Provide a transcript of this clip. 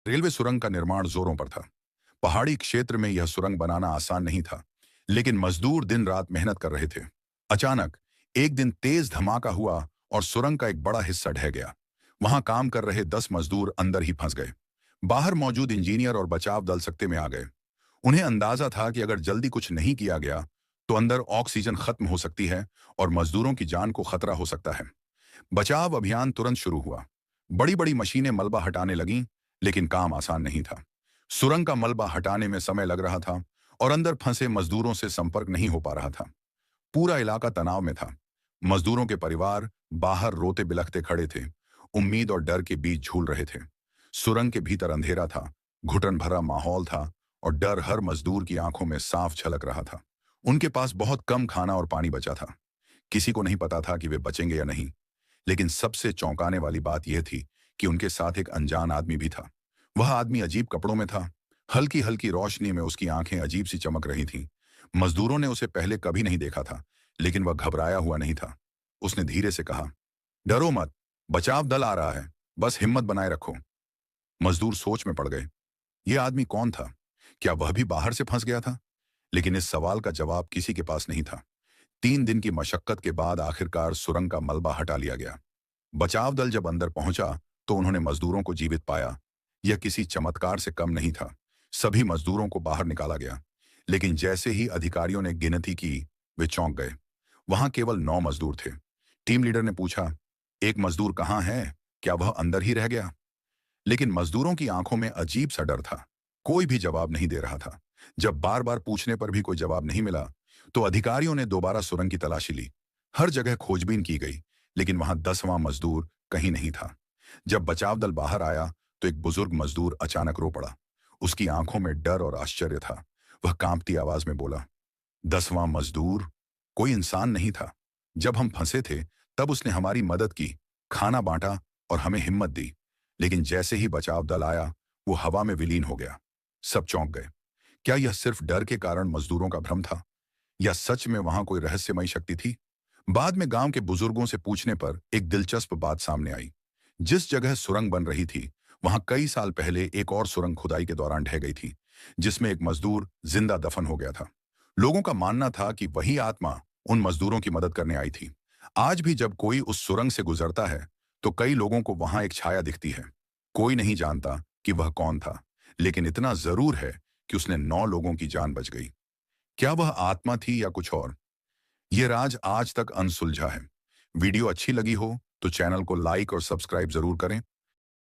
Railway सुरंग का निर्माण जोरों पर था। पहाड़ी क्षेत्र में यह सुरंग बनाना आसान नहीं था, लेकिन मजदूर दिन रात मेहनत कर रहे थे। अचानक एक दिन तेज धमाका हुआ और सुरंग का एक बड़ा हिस्सा ढह गया। वहां काम कर रहे 10 मजदूर अंदर ही फंस गए। बाहर मौजूद इंजीनियर और बचाव दल सकते में आ गए। उन्हें अंदाजा था कि अगर जल्दी कुछ नहीं किया गया तो अंदर ऑक्सीजन खत्म हो सकती है और मजदूरों की जान को खतरा हो सकता है। बचाव अभियान तुरंत शुरू हुआ। बड़ी बड़ी मशीनें मलबा हटाने लगीं, लेकिन काम आसान नहीं था। सुरंग का मलबा हटाने में समय लग रहा था और अंदर फंसे मजदूरों से संपर्क नहीं हो पा रहा था। पूरा इलाका तनाव में था। मजदूरों के परिवार बाहर रोते बिलखते खड़े थे, उम्मीद और डर के बीच झूल रहे थे। सुरंग के भीतर अंधेरा था, घुटन भरा माहौल था और डर हर मजदूर की आंखों में साफ झलक रहा था। उनके पास बहुत कम खाना और पानी बचा था। किसी को नहीं पता था कि वे बचेंगे या नहीं। लेकिन सबसे चौंकाने वाली बात यह थी कि उनके साथ एक अनजान आदमी भी था। वह आदमी अजीब कपड़ों में था। हल्की हल्की रोशनी में उसकी आंखें अजीब सी चमक रही थीं। मजदूरों ने उसे पहले कभी नहीं देखा था, लेकिन वह घबराया हुआ नहीं था। उसने धीरे से कहा, डरो मत, बचाव दल आ रहा है, बस हिम्मत बनाए रखो। मजदूर सोच में पड़ गए। यह आदमी कौन था? क्या वह भी बाहर से फंस गया था? लेकिन इस सवाल का जवाब किसी के पास नहीं था। 3 दिन की मशक्कत के बाद आखिरकार सुरंग का मलबा हटा लिया गया। बचाव दल जब अंदर पहुंचा तो उन्होंने मजदूरों को जीवित पाया। यह किसी चमत्कार से कम नहीं था। सभी मजदूरों को बाहर निकाला गया, लेकिन जैसे ही अधिकारियों ने गिनती की, वे चौंक गए। वहां केवल 9 मजदूर थे। टीम लीडर ने पूछा, एक मजदूर कहाँ है? क्या वह अंदर ही रह गया? लेकिन मजदूरों की आंखों में अजीब सा डर था। कोई भी जवाब नहीं दे रहा था। जब बार बार पूछने पर भी कोई जवाब नहीं मिला, तो अधिकारियों ने दोबारा सुरंग की तलाशी ली। हर जगह खोजबीन की गई, लेकिन वहां 10वां मजदूर कहीं नहीं था। जब बचाव दल बाहर आया तो एक बुजुर्ग मजदूर अचानक रो पड़ा। उसकी आंखों में डर और आश्चर्य था। वह कांपती आवाज में बोला, 10वां मजदूर कोई इंसान नहीं था। जब हम फंसे थे तब उसने हमारी मदद की, खाना बांटा और हमें हिम्मत दी। लेकिन जैसे ही बचाव दल आया, वो हवा में विलीन हो गया। सब चौंक गए। क्या यह सिर्फ डर के कारण मजदूरों का भ्रम था, या सच में वहां कोई रहस्यमयी शक्ति थी? बाद में गांव के बुजुर्गों से पूछने पर एक दिलचस्प बात सामने आई। जिस जगह सुरंग बन रही थी, वहां कई साल पहले एक और सुरंग खुदाई के दौरान ढह गई थी, जिसमें एक मजदूर जिंदा दफन हो गया था। लोगों का मानना था कि वही आत्मा उन मजदूरों की मदद करने आई थी। आज भी जब कोई उस सुरंग से गुजरता है, तो कई लोगों को वहां एक छाया दिखती है। कोई नहीं जानता कि वह कौन था, लेकिन इतना जरूर है कि उसने 9 लोगों की जान बच गई। क्या वह आत्मा थी या कुछ और? यह राज आज तक अनसुलझा है। वीडियो अच्छी लगी हो तो चैनल को लाइक और सब्सक्राइब जरूर करें।